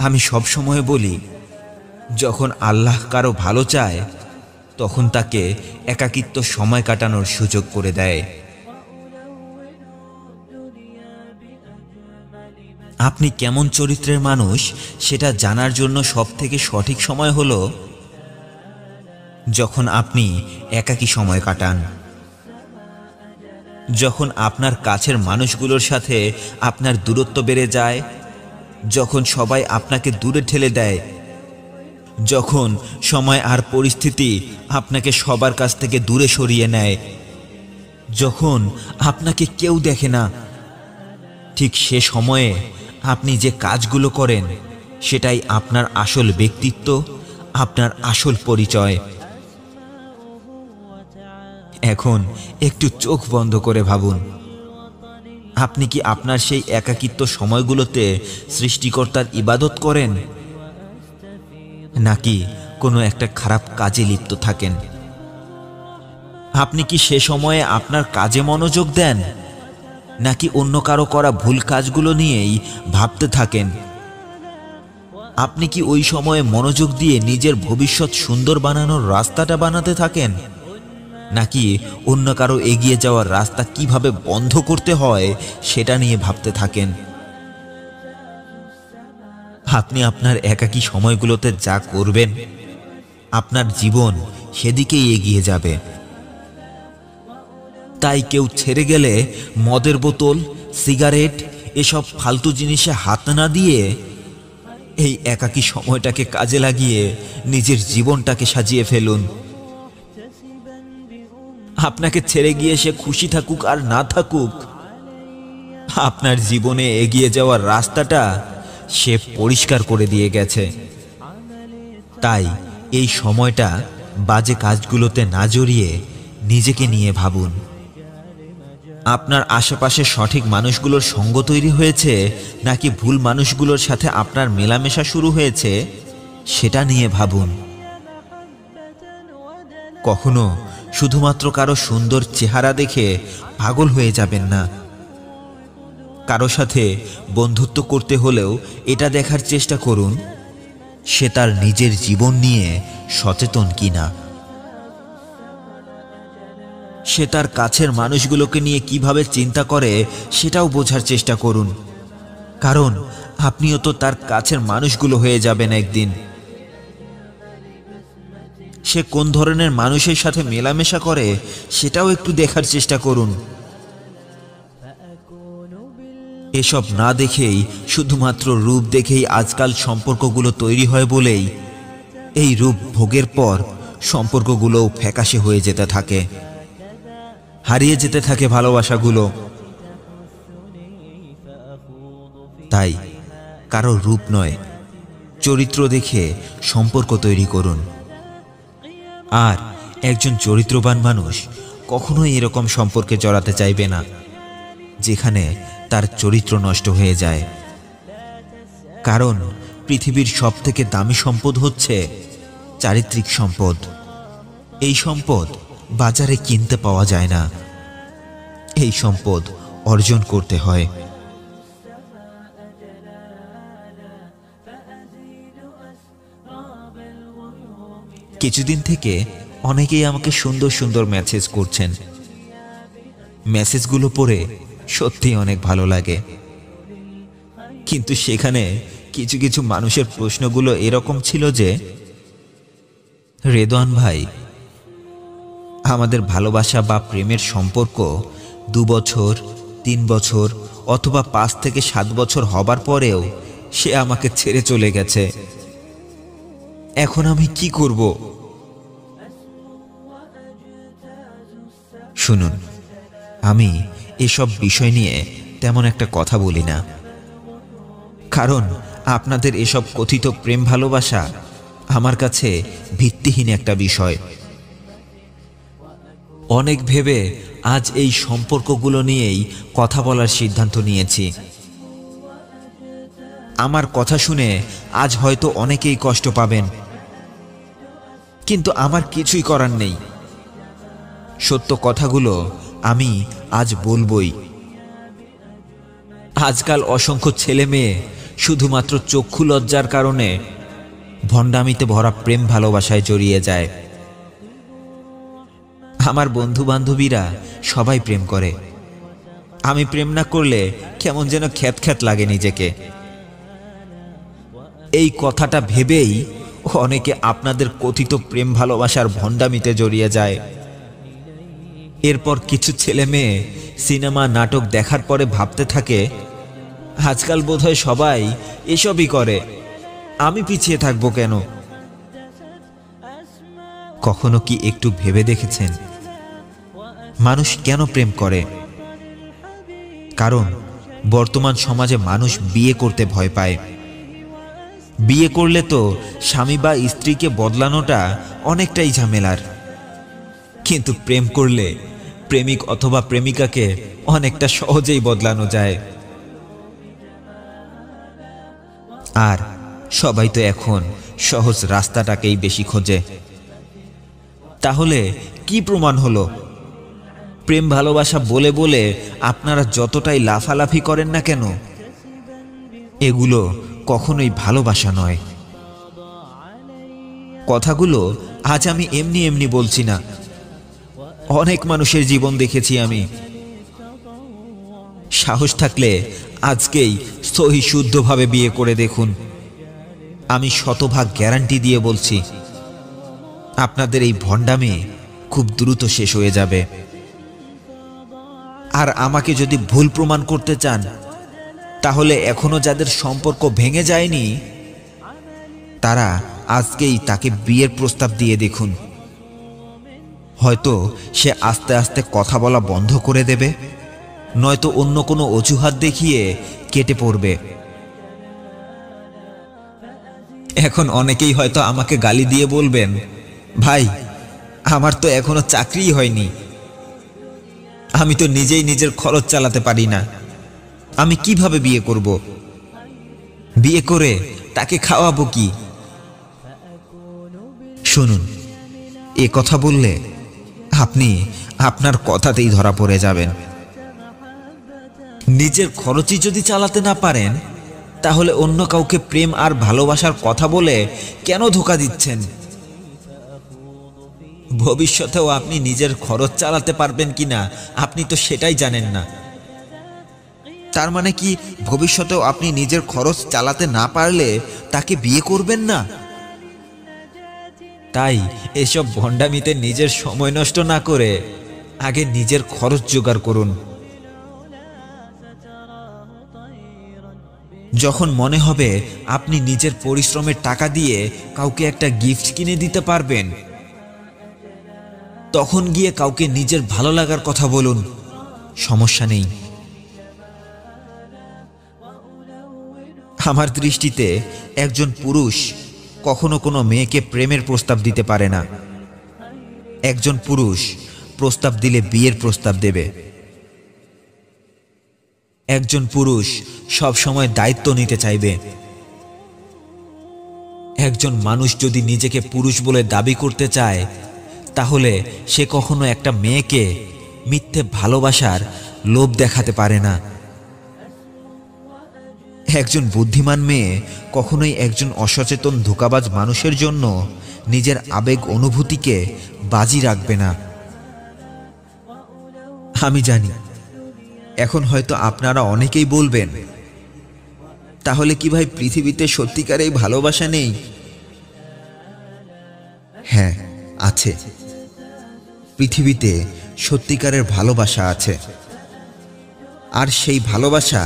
আমি সবসময় বলি, যখন আল্লাহ কারো ভালো চায় তখন তাকে একাকিত্ব সময় কাটানোর সুযোগ করে দেয়। আপনি কেমন চরিত্রের মানুষ সেটা জানার জন্য সবথেকে সঠিক সময় হলো যখন আপনি একাকী সময় কাটান, যখন আপনার কাছের মানুষগুলোর সাথে আপনার দূরত্ব বেড়ে যায়, যখন সবাই আপনাকে দূরে ঠেলে দেয়, যখন সময় আর পরিস্থিতি আপনাকে সবার কাছ থেকে দূরে সরিয়ে নেয়, যখন আপনাকে কেউ দেখে না, ঠিক সে সময়ে আপনি যে কাজগুলো করেন সেটাই আপনার আসল ব্যক্তিত্ব, আপনার আসল পরিচয়। এখন একটু চোখ বন্ধ করে ভাবুন, আপনি কি আপনার সেই একাকিত্ব সময়গুলোতে সৃষ্টিকর্তার ইবাদত করেন, নাকি কোনো একটা খারাপ কাজে লিপ্ত থাকেন? আপনি কি সে সময়ে আপনার কাজে মনোযোগ দেন, নাকি অন্য কারো করা ভুল কাজগুলো নিয়েই ভাবতে থাকেন? আপনি কি ওই সময়ে মনোযোগ দিয়ে নিজের ভবিষ্যৎ সুন্দর বানানোর রাস্তাটা বানাতে থাকেন, নাকি অন্য কারো এগিয়ে যাওয়ার রাস্তা কিভাবে বন্ধ করতে হয় সেটা নিয়ে ভাবতে থাকেন? আপনি আপনার একাকী সময়গুলোতে যা করবেন আপনার জীবন সেদিকেই এগিয়ে যাবে। তাই কেউ ছেড়ে গেলে মদের বোতল, সিগারেট এসব ফালতু জিনিসে হাত না দিয়ে এই একাকী সময়টাকে কাজে লাগিয়ে নিজের জীবনটাকে সাজিয়ে ফেলুন। আপনাকে ছেড়ে গিয়ে সে খুশি থাকুক আর না থাকুক, আপনার জীবনে এগিয়ে যাওয়ার রাস্তাটা সে পরিষ্কার করে দিয়ে গেছে। তাই এই সময়টা বাজে কাজগুলোতে না জড়িয়ে নিজেকে নিয়ে ভাবুন। আপনার আশেপাশে সঠিক মানুষগুলোর সঙ্গ তৈরি হয়েছে নাকি ভুল মানুষগুলোর সাথে আপনার মেলামেশা শুরু হয়েছে সেটা নিয়ে ভাবুন। কখনো শুধুমাত্র কারো সুন্দর চেহারা দেখে পাগল হয়ে যাবেন না। কারো সাথে বন্ধুত্ব করতে হলেও এটা দেখার চেষ্টা করুন সে তার নিজের জীবন নিয়ে সচেতন কিনা, সে তার কাছের মানুষগুলোকে নিয়ে কিভাবে চিন্তা করে সেটাও বোঝার চেষ্টা করুন, কারণ আপনিও তো তার কাছের মানুষগুলো হয়ে যাবেন একদিন। সে কোন ধরনের মানুষের সাথে মেলামেশা করে সেটাও একটু দেখার চেষ্টা করুন। এসব না দেখেই, শুধুমাত্র রূপ দেখেই আজকাল সম্পর্কগুলো তৈরি হয় বলেই এই রূপ ভোগের পর সম্পর্কগুলোও ফ্যাকাশে হয়ে যেতে থাকে, হারিয়ে যেতে থাকে ভালোবাসাগুলো। তাই কারো রূপ নয়, চরিত্র দেখে সম্পর্ক তৈরি করুন। আর একজন চরিত্রবান মানুষ কখনোই এরকম সম্পর্কে জড়াতে চাইবে না যেখানে তার চরিত্র নষ্ট হয়ে যায়। কারণ পৃথিবীর সবথেকে দামি সম্পদ হচ্ছে চারিত্রিক সম্পদ। এই সম্পদ বাজারে কিনতে পাওয়া যায় না, এই সম্পদ অর্জন করতে হয়। কিছুদিন থেকে অনেকেই আমাকে সুন্দর সুন্দর মেসেজ করছেন। মেসেজগুলো পড়ে সত্যি অনেক ভালো লাগে, কিন্তু সেখানে কিছু কিছু মানুষের প্রশ্নগুলো এরকম ছিল যে, রেদওয়ান ভাই, আমাদের ভালোবাসা বা প্রেমের সম্পর্ক 2 বছর, 3 বছর অথবা 5 থেকে 7 বছর হবার পরেও সে আমাকে ছেড়ে চলে গেছে, এখন আমি কি করব? শুনুন, আমি এসব বিষয় নিয়ে তেমন একটা কথা বলি না, কারণ আপনাদের এসব কথিত প্রেম ভালোবাসা আমার কাছে ভিত্তিহীন একটা বিষয়। অনেক ভেবে আজ এই সম্পর্কগুলো নিয়েই কথা বলার সিদ্ধান্ত নিয়েছি। আমার কথা শুনে আজ হয়তো অনেকেই কষ্ট পাবেন, কিন্তু আমার কিছুই করার নেই। সত্য কথাগুলো আমি আজ বলবই। আজকাল অসংখ্য ছেলে মেয়ে শুধুমাত্র চক্ষু লজ্জার কারণে ভণ্ডামিতে ভরা প্রেম ভালোবাসায় জড়িয়ে যায়। আমার বন্ধু বান্ধবীরা সবাই প্রেম করে, আমি প্রেম না করলে কেমন যেন খ্যাত খ্যাত লাগে নিজেকে। এই কথাটা ভেবেই অনেকে আপনাদের কথিত প্রেম ভালোবাসার ভণ্ডামিতে জড়িয়ে যায়। এরপর কিছু ছেলে মেয়ে সিনেমা নাটক দেখার পরে ভাবতে থাকে, আজকাল বোধহয় সবাই এসবই করে, আমি পিছিয়ে থাকবো কেন? কখনো কি একটু ভেবে দেখেছেন মানুষ কেন প্রেম করে? কারণ বর্তমান সমাজে মানুষ বিয়ে করতে ভয় পায়। বিয়ে করলে তো স্বামী বা স্ত্রীকে বদলানোটা অনেকটাই ঝামেলার, কিন্তু প্রেম করলে প্রেমিক অথবা প্রেমিকাকে অনেকটা সহজেই বদলানো যায়। আর সবাই তো এখন সহজ রাস্তাটাকেই বেশি খোঁজে। তাহলে কি প্রমাণ হলো? প্রেম ভালোবাসা বলে বলে আপনারা যতটাই লাফালাফি করেন না কেন, এগুলো কখনোই ভালোবাসা নয়। কথাগুলো আজ আমি এমনি এমনি বলছি না, অনেক মানুষের জীবন দেখেছি আমি। সাহস থাকলে আজকেই সহি শুদ্ধভাবে বিয়ে করে দেখুন। আমি শতভাগ গ্যারান্টি দিয়ে বলছি, আপনাদের এই ভণ্ডামি খুব দ্রুত শেষ হয়ে যাবে। আর আমাকে যদি ভুল প্রমাণ করতে চান, তাহলে এখনো যাদের সম্পর্ক ভেঙে যায়নি তারা আজকেই তাকে বিয়ের প্রস্তাব দিয়ে দেখুন। হয়তো সে আস্তে আস্তে কথা বলা বন্ধ করে দেবে, নয়তো অন্য কোনো অজুহাত দেখিয়ে কেটে পড়বে। এখন অনেকেই হয়তো আমাকে গালি দিয়ে বলবেন, ভাই আমার তো এখনো চাকরিই হয়নি, আমি তো নিজেই নিজের খরচ চালাতে পারি না, আমি কিভাবে বিয়ে করব? বিয়ে করে তাকে খাওয়াবো কি? শুনুন, এ কথা বললে আপনি আপনার কথাতেই ধরা পড়ে যাবেন। নিজের খরচই যদি চালাতে না পারেন, তাহলে অন্য কাউকে প্রেম আর ভালোবাসার কথা বলে কেন ধোঁকা দিচ্ছেন? ভবিষ্যতেও আপনি নিজের খরচ চালাতে পারবেন কিনা আপনি তো সেটাই জানেন না। তার মানে কি ভবিষ্যতেও আপনি নিজের খরচ চালাতে না পারলে তাকে বিয়ে করবেন না? তাই এসব ভণ্ডামিতে নিজের সময় নষ্ট না করে আগে নিজের খরচ জোগাড় করুন। যখন মনে হবে আপনি নিজের পরিশ্রমের টাকা দিয়ে কাউকে একটা গিফট কিনে দিতে পারবেন, তখন গিয়ে কাউকে নিজের ভালো লাগার কথা বলুন, সমস্যা নেই। আমার দৃষ্টিতে একজন পুরুষ কখনো কোনো মেয়েকে প্রেমের প্রস্তাব দিতে পারে না। একজন পুরুষ প্রস্তাব দিলে বিয়ের প্রস্তাব দেবে। একজন পুরুষ সব সময় দায়িত্ব নিতে চাইবে। একজন মানুষ যদি নিজেকে পুরুষ বলে দাবি করতে চায়, তাহলে সে কখনো একটা মেয়েকে মিথ্যে ভালোবাসার লোভ দেখাতে পারে না। একজন বুদ্ধিমান মেয়ে কখনোই একজন অসচেতন ধোঁকাবাজ মানুষের জন্য নিজের আবেগ অনুভূতিকে বাজি রাখবে না। আমি জানি এখন হয়তো আপনারা অনেকেই বলবেন, তাহলে কি ভাই পৃথিবীতে সত্যিকার এই ভালোবাসা নেই? হ্যাঁ, আছে। পৃথিবীতে সত্যিকারের ভালোবাসা আছে। আর সেই ভালোবাসা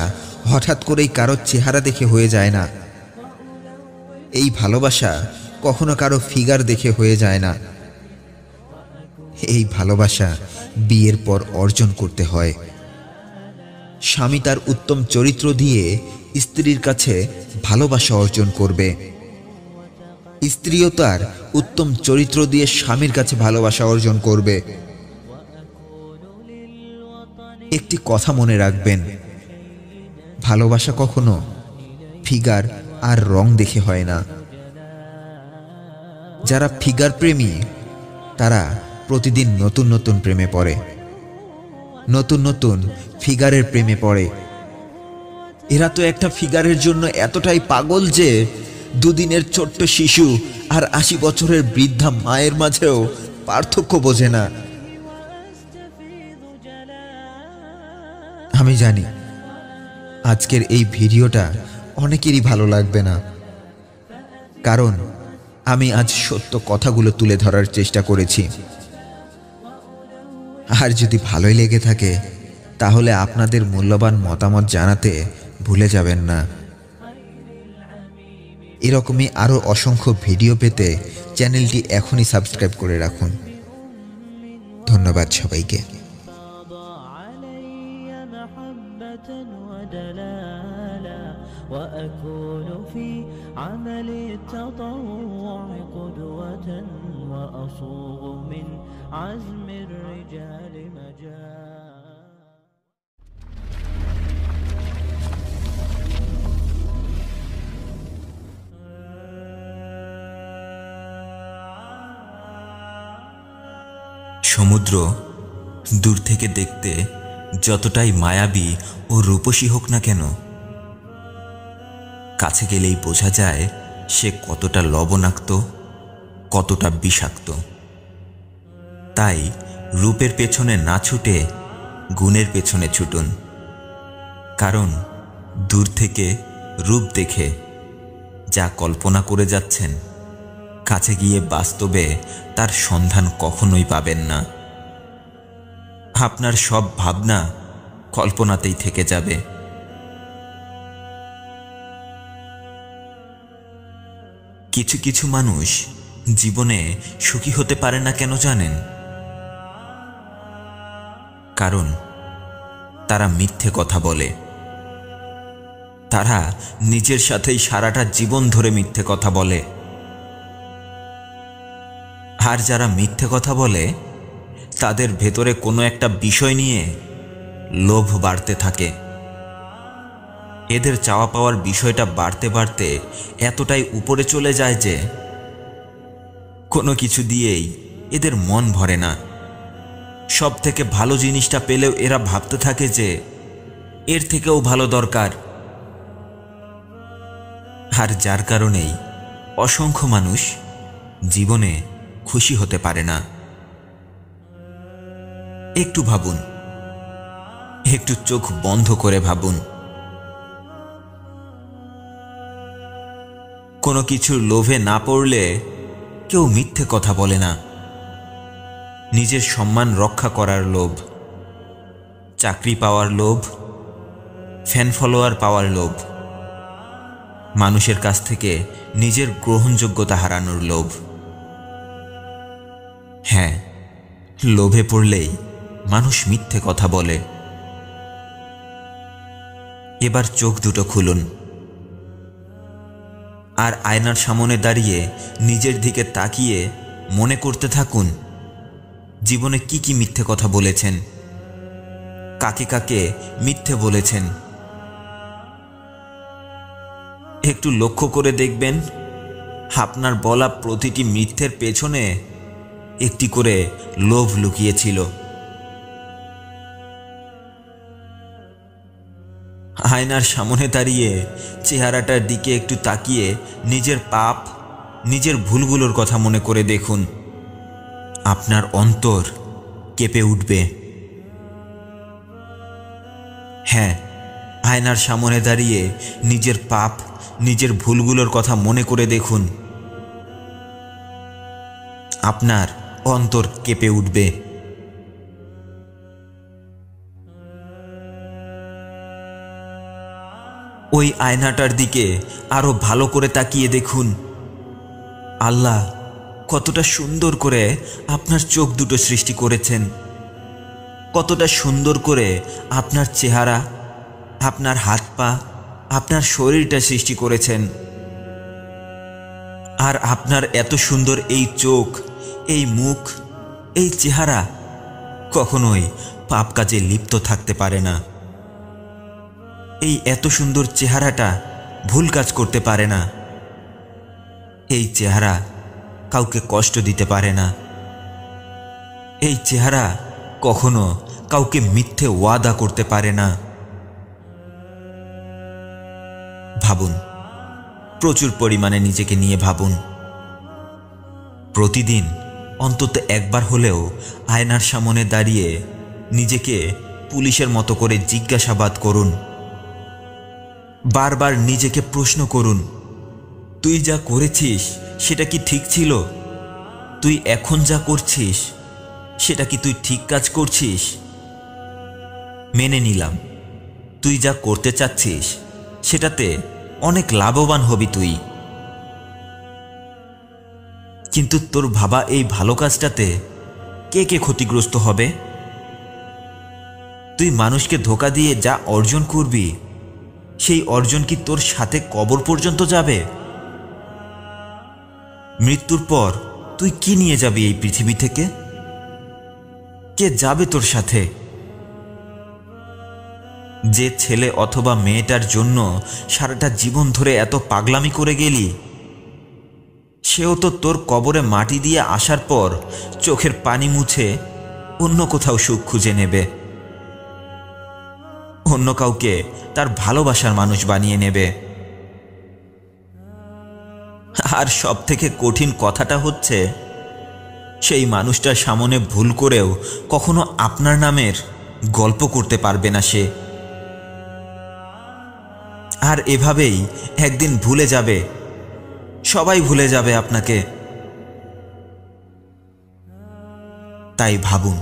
হঠাৎ করেই কারো চেহারা দেখে হয়ে যায় না। এই ভালোবাসা কখনো কারো ফিগার দেখে হয়ে যায় না। এই ভালোবাসা বিয়ের পর অর্জন করতে হয়। স্বামী তার উত্তম চরিত্র দিয়ে স্ত্রীর কাছে ভালোবাসা অর্জন করবে। স্ত্রীও তার উত্তম চরিত্র দিয়ে স্বামীর কাছে ভালোবাসা অর্জন করবে। একটি কথা মনে রাখবেন, ভালোবাসা কখনো ফিগার আর রং দেখে হয় না। যারা ফিগার প্রেমী তারা প্রতিদিন নতুন নতুন প্রেমে পড়ে, নতুন নতুন ফিগারের প্রেমে পড়ে। এরা তো একটা ফিগারের জন্য এতটাই পাগল যে দুদিনের ছোট্ট শিশু আর 80 বছরের বৃদ্ধা মায়ের মাঝেও পার্থক্য বোঝে না। আমি জানি আজকের এই ভিডিওটা অনেকেরই ভালো লাগবে না, কারণ আমি আজ সত্য কথাগুলো তুলে ধরার চেষ্টা করেছি। আর যদি ভালোই লেগে থাকে তাহলে আপনাদের মূল্যবান মতামত জানাতে ভুলে যাবেন না। এরকমই আরও অসংখ্য ভিডিও পেতে চ্যানেলটি এখনই সাবস্ক্রাইব করে রাখুন। ধন্যবাদ সবাইকে। وأكون في عمل التطوع قدوة وأصوغ من عزم الرجال مجال সমুদ্র দূর থেকে দেখতে যতটাই মায়াবী ও রূপসী হোক না কেন, কাছে গেলেই বোঝা যায় সে কতটা লবণাক্ত, কতটা বিষাক্ত। তাই রূপের পেছনে না ছুটে গুণের পেছনে ছুটুন, কারণ দূর থেকে রূপ দেখে যা কল্পনা করে যাচ্ছেন, কাছে গিয়ে বাস্তবে তার সন্ধান কখনোই পাবেন না। আপনার সব ভাবনা কল্পনাতেই থেকে যাবে। কিছু কিছু মানুষ জীবনে সুখী হতে পারে না কেন জানেন? কারণ তারা মিথ্যে কথা বলে। তারা নিজের সাথেই সারাটা জীবন ধরে মিথ্যে কথা বলে। আর যারা মিথ্যে কথা বলে তাদের ভেতরে কোনো একটা বিষয় নিয়ে লোভ বাড়তে থাকে। এদের চাওয়া পাওয়ার বিষয়টা বাড়তে বাড়তে এতটাই উপরে চলে যায় যে কোনো কিছু দিয়েই এদের মন ভরে না। সব থেকে ভালো জিনিসটা পেলেও এরা ভাবতে থাকে যে এর থেকেও ভালো দরকার। আর যার কারণেই অসংখ্য মানুষ জীবনে খুশি হতে পারে না। একটু ভাবুন, একটু চোখ বন্ধ করে ভাবুন। কোনো কিছুর লোভে না পড়লে কেউ মিথ্যে কথা বলে না। নিজের সম্মান রক্ষা করার লোভ, চাকরি পাওয়ার লোভ, ফ্যান ফলোয়ার পাওয়ার লোভ, মানুষের কাছ থেকে নিজের গ্রহণযোগ্যতা হারানোর লোভ। হ্যাঁ, লোভে পড়লেই মানুষ মিথ্যে কথা বলে। এবার চোখ দুটো খুলুন আর আয়নার সামনে দাঁড়িয়ে নিজের দিকে তাকিয়ে মনে করতে থাকুন জীবনে কি কি মিথ্যে কথা বলেছেন, কাকে কাকে মিথ্যে বলেছেন। একটু লক্ষ্য করে দেখবেন আপনার বলা প্রতিটি মিথ্যের পেছনে একটি করে লোভ লুকিয়েছিল। আয়নার সামনে দাঁড়িয়ে চেহারাটার দিকে একটু তাকিয়ে নিজের পাপ, নিজের ভুলগুলোর কথা মনে করে দেখুন। আপনার অন্তর কেঁপে উঠবে। হ্যাঁ, আয়নার সামনে দাঁড়িয়ে নিজের পাপ, নিজের ভুলগুলোর কথা মনে করে দেখুন। আপনার অন্তর কেঁপে উঠবে। ওই আয়নাটার দিকে আরো ভালো করে তাকিয়ে দেখুন আল্লাহ কতটা সুন্দর করে আপনার চোখ দুটো সৃষ্টি করেছেন, কতটা সুন্দর করে আপনার চেহারা, আপনার হাত পা, আপনার শরীরটা সৃষ্টি করেছেন। আর আপনার এত সুন্দর এই চোখ, এই মুখ, এই চেহারা কখনোই পাপ কাজে লিপ্ত থাকতে পারে না। এই এত সুন্দর চেহারাটা ভুল কাজ করতে পারে না। এই চেহারা কাউকে কষ্ট দিতে পারে না। এই চেহারা কখনো কাউকে মিথ্যে ওয়াদা করতে পারে না। ভাবুন, প্রচুর পরিমাণে নিজেকে নিয়ে ভাবুন। প্রতিদিন অন্তত একবার হলেও আয়নার সামনে দাঁড়িয়ে নিজেকে পুলিশের মতো করে জিজ্ঞাসাবাদ করুন। বারবার নিজেকে প্রশ্ন করুন, তুই যা করেছিস সেটা কি ঠিক ছিল? তুই এখন যা করছিস সেটা কি তুই ঠিক কাজ করছিস? মেনে নিলাম তুই যা করতে চাচ্ছিস সেটাতে অনেক লাভবান হবি তুই, কিন্তু তোর ভাবা এই ভালো কাজটাতে কে কে ক্ষতিগ্রস্ত হবে? তুই মানুষকে ধোঁকা দিয়ে যা অর্জন করবি সেই অর্জন কি তোর সাথে কবর পর্যন্ত যাবে? মৃত্যুর পর তুই কি নিয়ে যাবি এই পৃথিবী থেকে? কে যাবে তোর সাথে? যে ছেলে অথবা মেয়েটার জন্য সারাটা জীবন ধরে এত পাগলামি করে গেলি, সেও তো তোর কবরে মাটি দিয়ে আসার পর চোখের পানি মুছে অন্য কোথাও সুখ খুঁজে নেবে, অন্য কাউকে তার ভালোবাসার মানুষ বানিয়ে নেবে। আর সব থেকে কঠিন কথাটা হচ্ছে, সেই মানুষটার সামনে ভুল করেও কখনো আপনার নামের গল্প করতে পারবে না সে। আর এভাবেই একদিন ভুলে যাবে, সবাই ভুলে যাবে আপনাকে। তাই ভাবুন,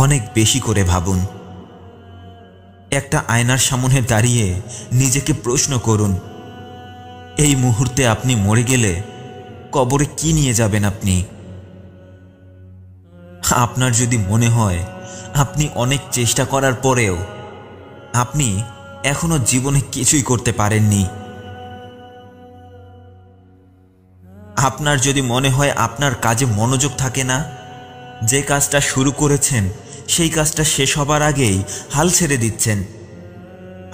অনেক বেশি করে ভাবুন। একটা আয়নার সামনে দাঁড়িয়ে নিজেকে প্রশ্ন করুন, এই মুহূর্তে আপনি মরে গেলে কবরে কি নিয়ে যাবেন আপনি? আপনার যদি মনে হয় আপনি অনেক চেষ্টা করার পরেও আপনি এখনো জীবনে কিছুই করতে পারেননি, আপনার যদি মনে হয় আপনার কাজে মনোযোগ থাকে না, যে কাজটা শুরু করেছেন সেই কাজটা শেষ হবার আগেই হাল ছেড়ে দিচ্ছেন,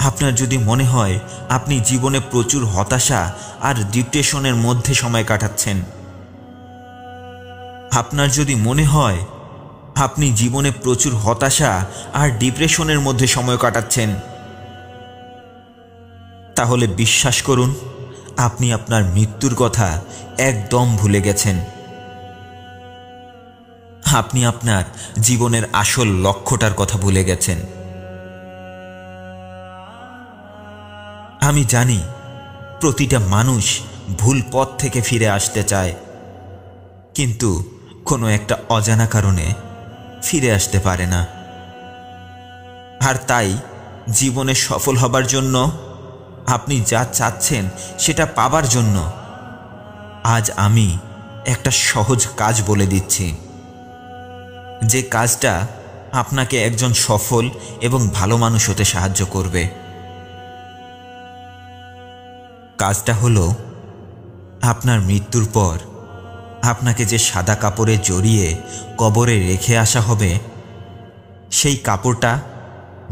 আপনার যদি মনে হয় আপনি জীবনে প্রচুর হতাশা আর ডিপ্রেশনের মধ্যে সময় কাটাচ্ছেন, আপনার যদি মনে হয় আপনি জীবনে প্রচুর হতাশা আর ডিপ্রেশনের মধ্যে সময় কাটাচ্ছেন, তাহলে বিশ্বাস করুন আপনি আপনার মৃত্যুর কথা একদম ভুলে গেছেন। আপনি আপনার জীবনের আসল লক্ষ্যটার কথা ভুলে গেছেন। আমি জানি প্রতিটা মানুষ ভুল পথ থেকে ফিরে আসতে চায়, কিন্তু কোনো একটা অজানা কারণে ফিরে আসতে পারে না। আর তাই জীবনে সফল হবার জন্য, আপনি যা চাচ্ছেন সেটা পাবার জন্য আজ আমি একটা সহজ কাজ বলে দিচ্ছি, যে কাজটা আপনাকে একজন সফল এবং ভালো মানুষ হতে সাহায্য করবে। কাজটা হলো, আপনার মৃত্যুর পর আপনাকে যে সাদা কাপড়ে জড়িয়ে কবরে রেখে আসা হবে, সেই কাপড়টা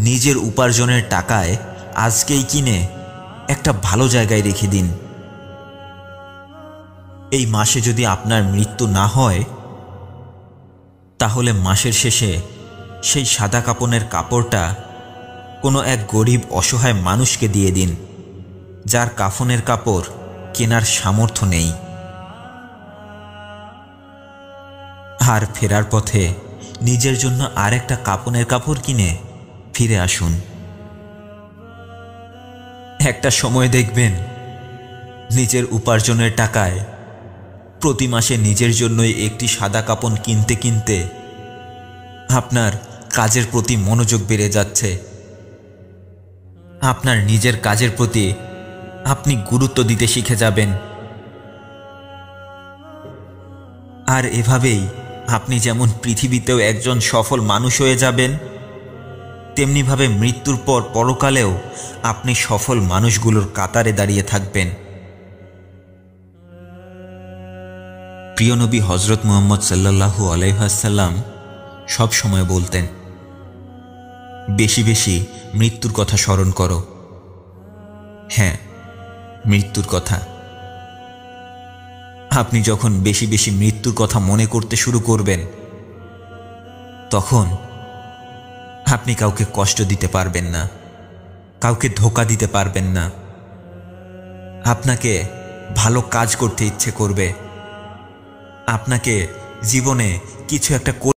নিজের উপার্জনের টাকায় আজকেই কিনে একটা ভালো জায়গায় রেখে দিন। এই মাসে যদি আপনার মৃত্যু না হয়, তাহলে মাসের শেষে সেই সাদা কাপড়ের কাপড়টা কোনো এক গরিব অসহায় মানুষকে দিয়ে দিন, যার কাফনের কাপড় কেনার সামর্থ্য নেই। আর ফেরার পথে নিজের জন্য আর একটা কাফনের কাপড় কিনে ফিরে আসুন। একটা সময় দেখবেন নিজের উপার্জনের টাকায় প্রতি মাসে নিজের জন্যই একটি সাদা কাপড় কিনতে কিনতে আপনার কাজের প্রতি মনোযোগ বেড়ে যাচ্ছে, আপনার নিজের কাজের প্রতি আপনি গুরুত্ব দিতে শিখে যাবেন। আর এভাবেই আপনি যেমন পৃথিবীতেও একজন সফল মানুষ হয়ে যাবেন, তেমনিভাবে মৃত্যুর পর পরকালেও আপনি সফল মানুষগুলোর কাতারে দাঁড়িয়ে থাকবেন। প্রিয় নবী হজরত মুহাম্মদ সাল্লাল্লাহু আলাইহি ওয়াসাল্লাম সব সময় বলতেন, বেশি বেশি মৃত্যুর কথা স্মরণ করো। হ্যাঁ, মৃত্যুর কথা। আপনি যখন বেশি বেশি মৃত্যুর কথা মনে করতে শুরু করবেন, তখন আপনি কাউকে কষ্ট দিতে পারবেন না, কাউকে ধোঁকা দিতে পারবেন না। আপনাকে ভালো কাজ করতে ইচ্ছে করবে, আপনাকে জীবনে কিছু একটা